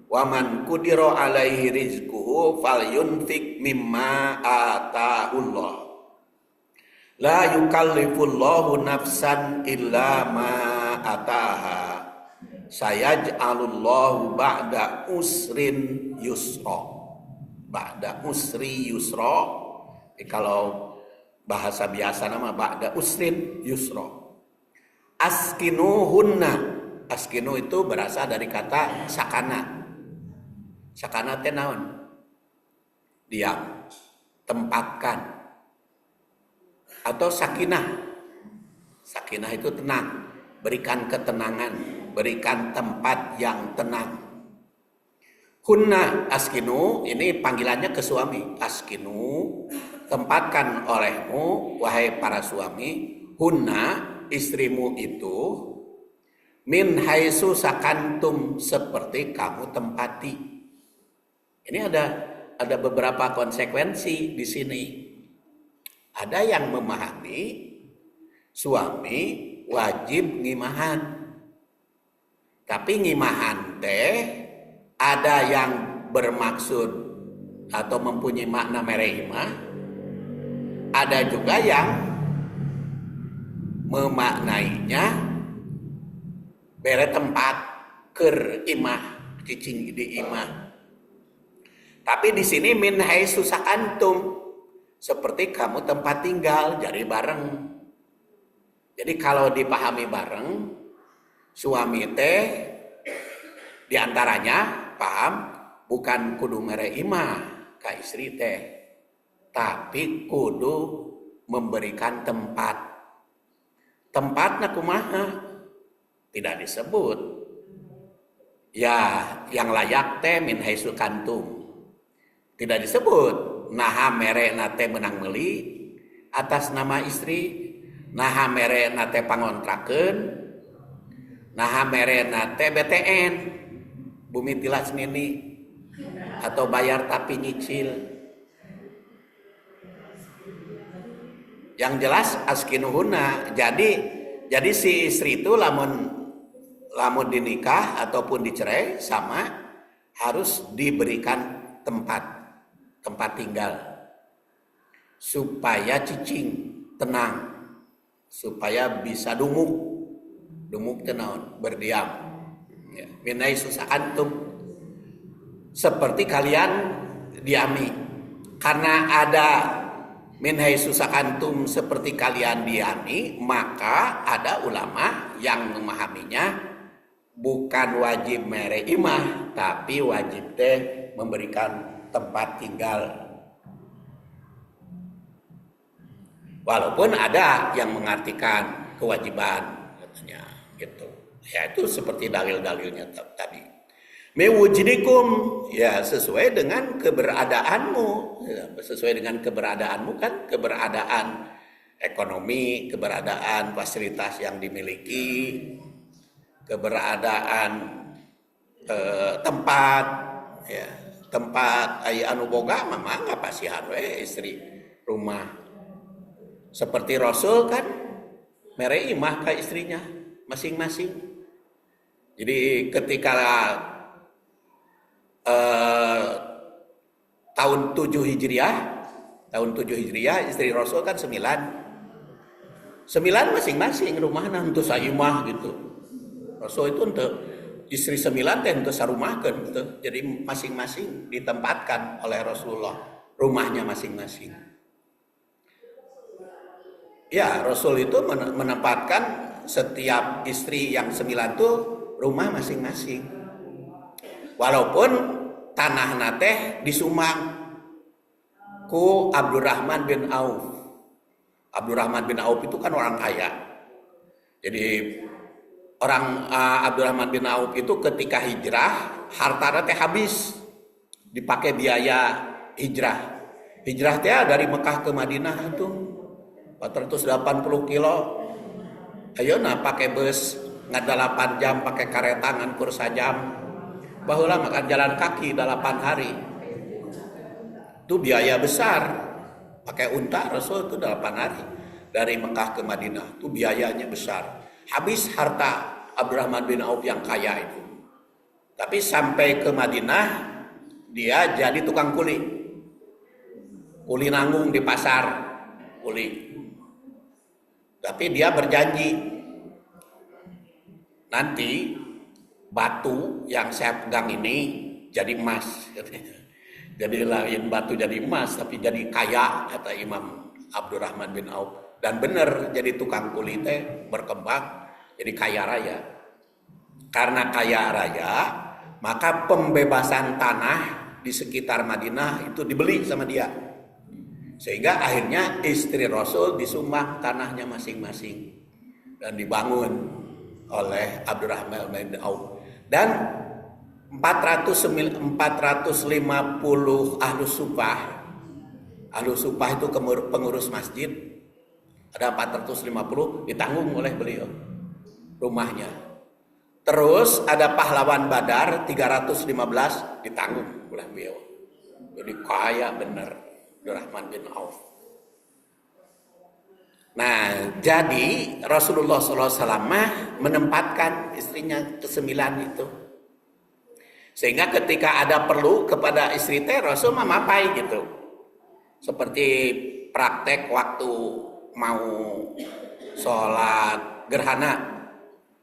wa man qudira alaihi rizquhu falyunfik mimma atahullah la yukallifullahu nafsan illa ma ataha sayaj'alullahu ba'da usrin yusra. Ba'da usri yusra. Kalau bahasa biasa nama ba'da usrin yusra. Askinuhunna. Askinu itu berasal dari kata sakana. Sakana teh naon? Diam, tempatkan. Atau sakinah. Sakinah itu tenang, berikan ketenangan, berikan tempat yang tenang. Hunna askinu, ini panggilannya ke suami. Askinu, tempatkan olehmu, wahai para suami, hunna, istrimu itu, min haitsu sakantum, seperti kamu tempati. Ini ada beberapa konsekuensi di sini. Ada yang memahami suami wajib ngimahan. Tapi ngimahan teh ada yang bermaksud atau mempunyai makna merehimah. Ada juga yang memaknainya bere tempat ker imah, cicing di imah. Tapi di sini min haitsu sakantum, seperti kamu tempat tinggal, jadi bareng. Jadi kalau dipahami bareng, suami teh diantaranya paham bukan kudu mere imah ka istri teh, tapi kudu memberikan tempat. Tempatna kumaha? Tidak disebut. Ya, yang layak teh min haitsu kantum. Tidak disebut. Naha mere nate menang meuli atas nama istri, naha mere nate pangontrakeun, naha mere nate BTN, bumi tilas nini, atau bayar tapi nyicil. Yang jelas askinuhuna. Jadi si istri itu lamun dinikah ataupun dicerai sama harus diberikan tempat tinggal supaya cicing tenang, supaya bisa dumuk tenang, berdiam. Ya. Minai susah antum seperti kalian diami, karena ada minai susah antum seperti kalian diami, maka ada ulama yang memahaminya bukan wajib mere imah, tapi wajib teh memberikan tempat tinggal. Walaupun ada yang mengartikan kewajiban katanya gitu. Ya itu seperti dalil-dalilnya tadi. Mewujidikum, ya sesuai dengan keberadaanmu. Ya, sesuai dengan keberadaanmu kan, keberadaan ekonomi, keberadaan fasilitas yang dimiliki, keberadaan tempat, ya. Tempat anu boga mah enggak pasihan we istri rumah. Seperti Rasul kan mere imah ka istrinya masing-masing. Jadi ketika tahun 7 Hijriah istri Rasul kan 9 masing-masing rumahna henteu saimah gitu. Rasul itu istri 9 teh teu sarumahkeun teu. Jadi masing-masing ditempatkan oleh Rasulullah rumahnya masing-masing. Ya, Rasul itu menempatkan setiap istri yang 9 tuh rumah masing-masing. Walaupun tanah teh disumbang ku Abdurrahman bin Auf. Abdurrahman bin Auf itu kan orang kaya. Jadi Abdurrahman bin Auf itu ketika hijrah hartanya teh habis dipakai biaya hijrah. Hijrah teh dari Mekah ke Madinah itu 480 kilo. Ayeuna pakai bus ngada 8 jam, pakai kereta ngankur sajam. Baheula makan jalan kaki 8 hari. Itu biaya besar. Pakai unta Rasul itu 8 hari dari Mekah ke Madinah. Itu biayanya besar. Habis harta Abdurrahman bin Auf yang kaya itu. Tapi sampai ke Madinah dia jadi tukang kuli. Kuli nanggung di pasar, kuli. Tapi dia berjanji nanti batu yang saya pegang ini jadi emas. Jadi lain batu jadi emas, tapi jadi kaya, kata Imam Abdurrahman bin Auf. Dan benar jadi tukang kuli teh berkembang jadi kaya raya. Karena kaya raya, maka pembebasan tanah di sekitar Madinah itu dibeli sama dia. Sehingga akhirnya istri Rasul disumbang tanahnya masing-masing dan dibangun oleh Abdurrahman bin Auf. Dan 450 ahlus sufah. Ahlus sufah itu pengurus masjid. Ada 450 ditanggung oleh beliau rumahnya. Terus ada pahlawan Badar 315 ditanggung oleh beliau. Jadi kaya benar Abdurrahman bin Auf. Nah, jadi Rasulullah SAW menempatkan istrinya ke-9 itu. Sehingga ketika ada perlu kepada istri teh Rasul memapai gitu. Seperti praktek waktu mau sholat gerhana.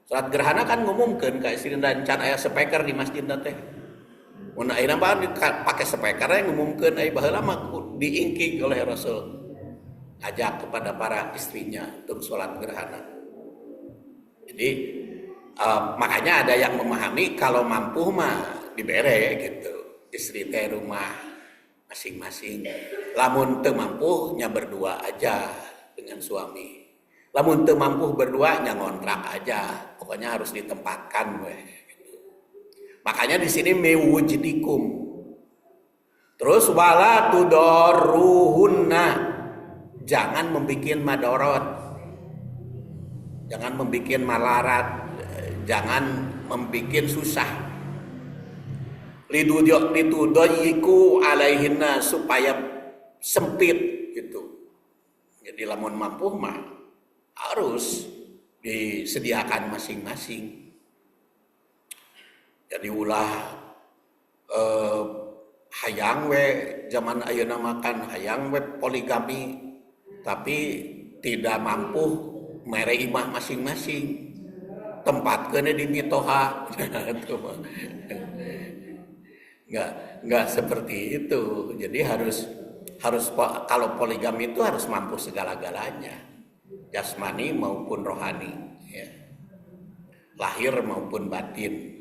Sholat gerhana kan ngumumkeun ka istri dan can aya speaker di masjid teh. Mun ayeuna mah pakai speaker yang ngumumkeun ai baheula mah diingking oleh Rasul. Ajak kepada para istrinya untuk sholat gerhana. Jadi makanya ada yang memahami kalau mampu mah dibere gitu, istri teh rumah masing-masing. Lamun teu mampu nya berdua aja dengan suami. Lamun teu mampu berdua nya ngontrak aja. Pokoknya harus ditempatkan weh. Gitu. Makanya di sini mewujdikum. Terus wala tudorruhunna. Jangan membuat madorot, jangan membuat malarat, jangan membuat susah. Litudoyiku alaihinna supaya sempit gitu. Jadi lamun mampu mah harus disediakan masing-masing. Jadi ulah hayang we zaman ayeuna makan hayang we poligami. Tapi tidak mampu mere imah masing-masing, tempatkeun di mitoha. Enggak seperti itu. Jadi harus kalau poligami itu harus mampu segala-galanya, jasmani maupun rohani, ya. Lahir maupun batin.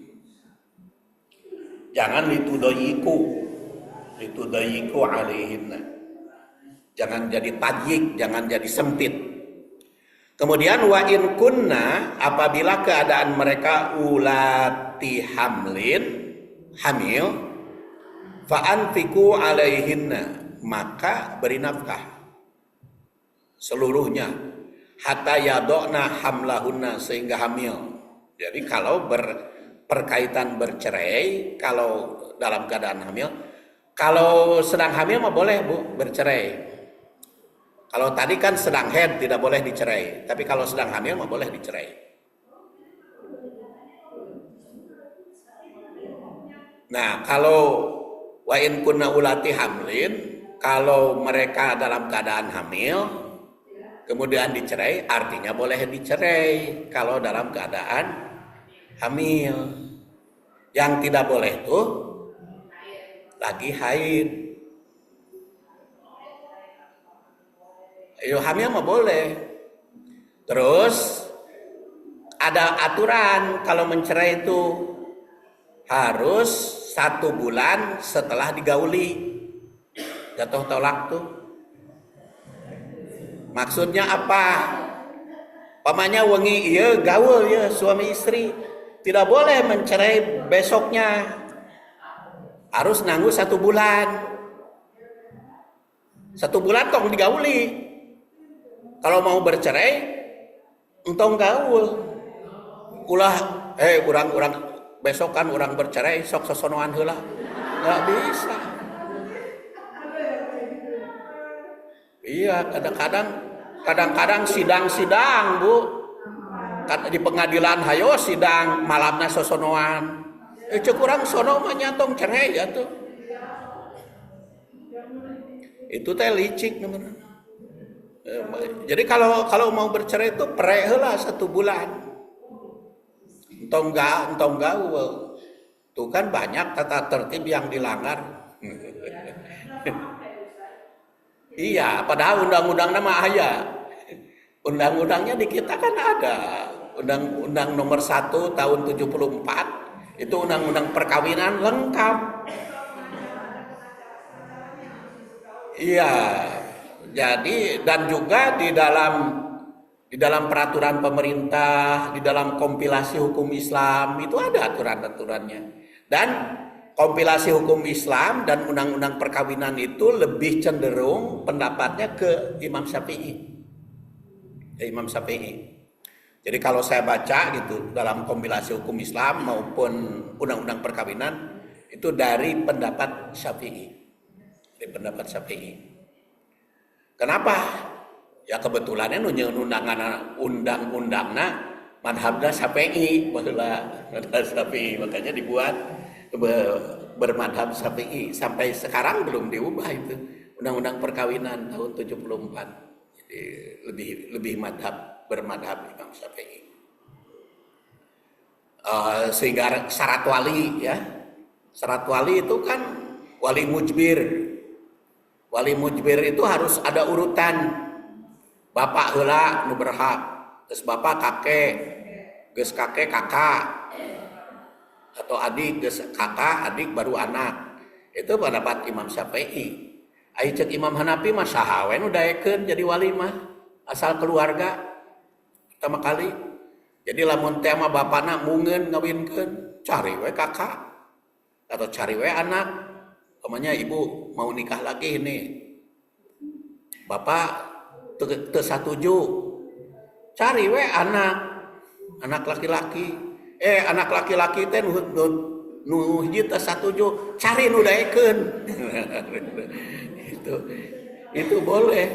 Jangan litudoyiku alaihinna. Jangan jadi tadyik, jangan jadi sempit. Kemudian wa in kunna, apabila keadaan mereka ulati hamil, fa anfiqu alaihinna, maka beri nafkah seluruhnya hatta yadona hamlahunna, sehingga hamil. Jadi kalau berkaitan bercerai, kalau dalam keadaan hamil, kalau sedang hamil mah boleh Bu bercerai. Kalau tadi kan sedang haid tidak boleh dicerai, tapi kalau sedang hamil mah boleh dicerai. Nah, kalau wa in kunna ulati hamlin, kalau mereka dalam keadaan hamil kemudian dicerai, artinya boleh dicerai kalau dalam keadaan hamil. Yang tidak boleh tuh lagi haid. Ayo hamil mah boleh. Terus ada aturan kalau mencerai itu harus 1 bulan setelah digauli. Jatuh tolak tuh. Maksudnya apa? Pamanya wengi ieu gaul ya suami istri. Tidak boleh mencerai besoknya. Harus nanggu 1 bulan. 1 bulan tong digauli. Kalau mau bercerai, entong gaul. Ulah, urang besok kan urang bercerai, sok sosonoan heula. Nggak bisa. Iya, kadang-kadang sidang, Bu. Di pengadilan hayo sidang malamna sosonoan. Cek urang sono mah nyantong cerai ya tuh. Itu teh licik namanya. Jadi kalau mau bercerai itu pre heula 1 bulan. Entong gaul. Tuh kan banyak tata tertib yang dilanggar. Iya, padahal undang-undang nama aya. Undang-undangnya di kita kan ada. Undang-undang nomor 1 tahun 74 itu undang-undang perkawinan lengkap. Iya. Jadi dan juga di dalam peraturan pemerintah, di dalam kompilasi hukum Islam itu ada aturan-aturannya. Dan kompilasi hukum Islam dan undang-undang perkawinan itu lebih cenderung pendapatnya ke Imam Syafi'i. Jadi kalau saya baca gitu dalam kompilasi hukum Islam maupun undang-undang perkawinan itu dari pendapat Syafi'i. Kenapa? Ya kebetulannya undang-undangna madhabna Syafi'i, makanya dibuat bermadhab Syafi'i. Sampai sekarang belum diubah itu undang-undang perkawinan tahun 74. Jadi lebih bermadhab Imam Syafi'i. Sehingga syarat wali ya. Syarat wali itu kan wali mujbir. Wali mujbir itu harus ada urutan. Bapak heula nu berhak, geus bapak kakek, geus kakek kakak. Atau adik geus kakak, adik baru anak. Itu pendapat Imam Syafi'i. Ai ceuk Imam Hanafi mah saha we nu daekeun jadi wali mah asal keluarga pertama kali. Jadi lamun teh mah bapana mungeun ngawinkeun, cari we kakak atau cari we anak. Namanya ibu mau nikah lagi ini, bapak teu satuju, cari we anak laki-laki. Anak laki-laki teh nu hiji teu satuju, cari nu daekeun. Itu boleh.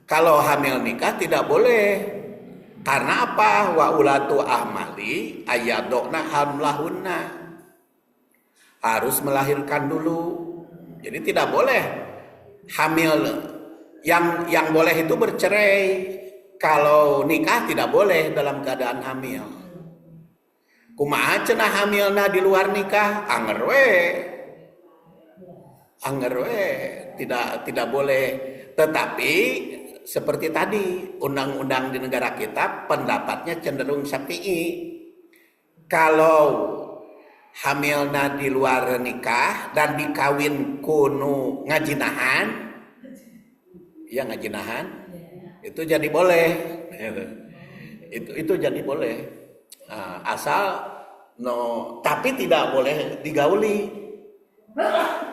Kalau hamil nikah tidak boleh. Karena apa? Wa ulatu ahmali ayadokna hamlahunna. Harus melahirkan dulu. Jadi tidak boleh hamil. Yang boleh itu bercerai. Kalau nikah tidak boleh dalam keadaan hamil. Kumaha cenah hamilna di luar nikah? Anger we. Tidak boleh. Tetapi seperti tadi, undang-undang di negara kita pendapatnya cenderung Syafi'i. Kalau hamilna di luar nikah dan dikawin kuno ngajinahan, itu jadi boleh. Itu jadi boleh. Asal tapi tidak boleh digauli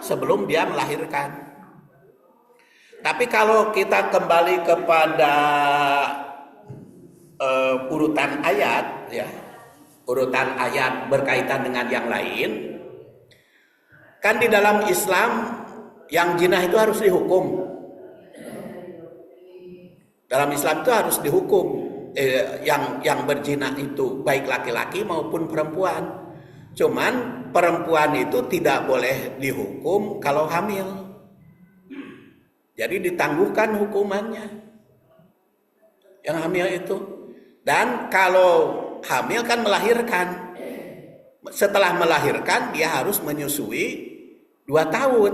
sebelum dia melahirkan. Tapi kalau kita kembali kepada urutan ayat, ya, urutan ayat berkaitan dengan yang lain, kan di dalam Islam yang jinah itu harus dihukum. Dalam Islam itu harus dihukum yang berzina itu baik laki-laki maupun perempuan. Cuman perempuan itu tidak boleh dihukum kalau hamil. Jadi ditangguhkan hukumannya. yang hamil itu. Dan kalau hamil kan melahirkan. Setelah melahirkan dia harus menyusui 2 tahun.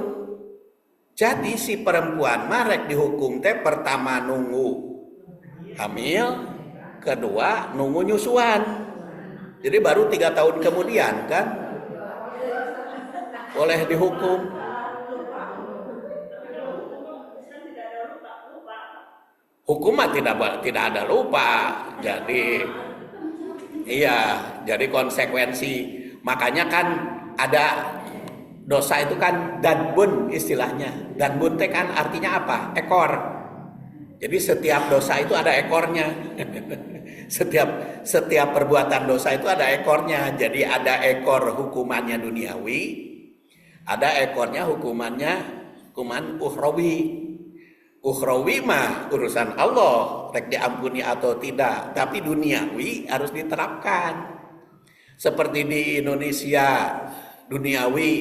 Jadi si perempuan marek dihukum teh pertama nunggu hamil, kedua nunggu nyusuan. Jadi baru 3 tahun kemudian kan boleh dihukum. Hukum mah tidak ada lupa. Jadi iya, jadi konsekuensi. Makanya kan ada dosa itu kan danbun istilahnya. Danbun teh kan artinya apa? Ekor. Jadi setiap dosa itu ada ekornya. setiap perbuatan dosa itu ada ekornya. Jadi ada ekor hukumannya duniawi, ada ekornya hukuman ukhrawi. Ukhrawi mah urusan Allah, rek diampuni atau tidak. Tapi duniawi harus diterapkan. Seperti di Indonesia, duniawi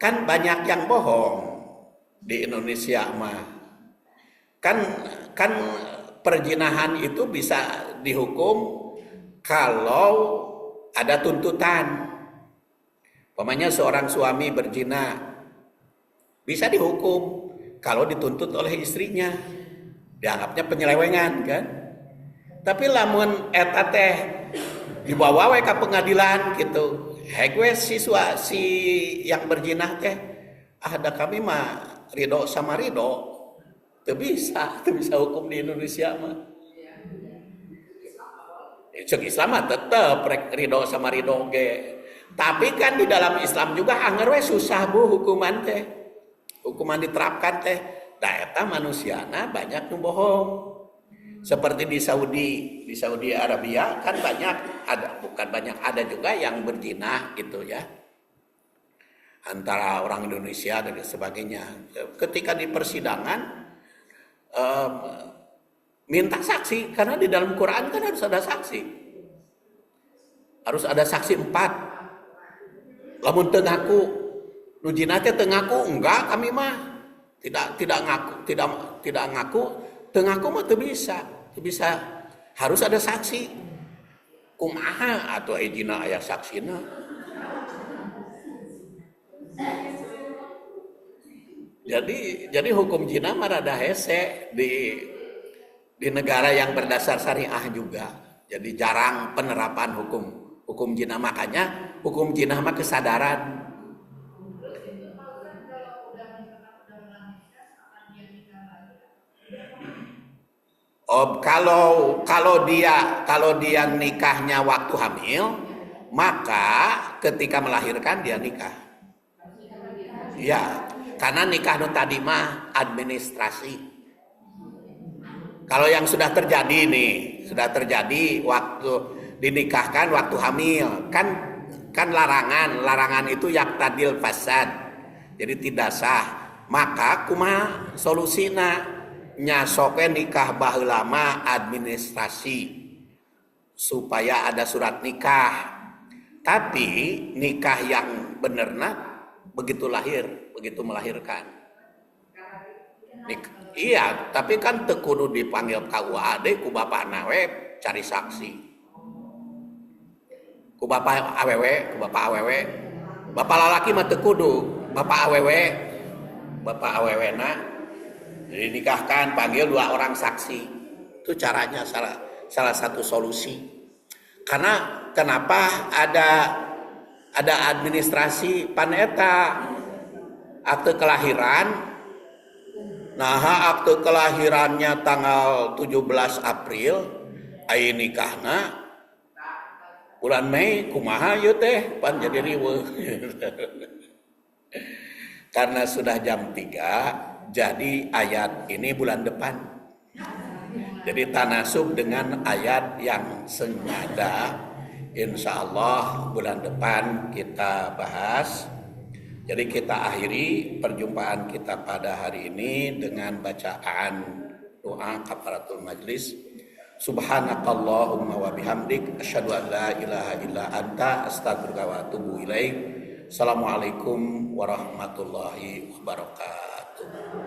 kan banyak yang bohong di Indonesia mah. Kan perzinahan itu bisa dihukum kalau ada tuntutan. Umpamanya seorang suami berzina bisa dihukum kalau dituntut oleh istrinya, dianggapnya penyelewengan kan. Tapi lamun eta teh dibawa we ka pengadilan gitu, hegwe si yang berzina teh ada kami mah ridho sama ridho, teu bisa hukum di Indonesia mah. Cek Islam mah tetep ridho sama ridho ge. Tapi kan di dalam Islam juga anger we susah bu hukuman teh. Hukuman diterapkan teh, da eta manusiana banyak nu bohong. Seperti di Saudi Arabia kan ada juga yang berzina gitu ya. Antara orang Indonesia dan sebagainya. Ketika di persidangan minta saksi karena di dalam Quran kan harus ada saksi. Harus ada saksi 4. Lamun teu ngaku nu jina teh teu ngaku, enggak kami mah tidak ngaku, teu ngaku mah teu bisa harus ada saksi. Kumaha atuh ejina aya saksina? Jadi hukum zina mah rada hese di negara yang berdasar syariah juga. Jadi jarang penerapan hukum zina, makanya hukum zina mah kesadaran. Oh, kalau dia nikahnya waktu hamil, maka ketika melahirkan dia nikah. Ya, karena nikah nu tadi mah administrasi. Kalau yang sudah terjadi waktu dinikahkan waktu hamil, kan larangan itu yaqtadil fasad. Jadi tidak sah. Maka kumaha solusina? Nyasoke nikah baheula mah administrasi supaya ada surat nikah. Tapi nikah yang benerna begitu melahirkan. Iya, tapi kan teu kudu dipanggil KUA deui ku bapana we cari saksi. Ku bapak awewe. Bapak lalaki mah teu kudu, bapak awewena jadi nikahkan, panggil 2 orang saksi. Itu caranya salah satu solusi. Karena kenapa ada administrasi paneta akte kelahiran. Nah, akte kelahirannya tanggal 17 April, aya nikahna bulan Mei, kumaha ieu teh pan jadi riweuh. Karena sudah jam 3, jadi ayat ini bulan depan. Jadi tanasub dengan ayat yang senada, insya Allah bulan depan kita bahas. Jadi kita akhiri perjumpaan kita pada hari ini dengan bacaan doa kafaratul majlis. Subhanakallahumma wa bihamdik asyhadu an la ilaha illa anta astaghfiruka wa atubu ilaik. Assalamualaikum warahmatullahi wabarakatuh.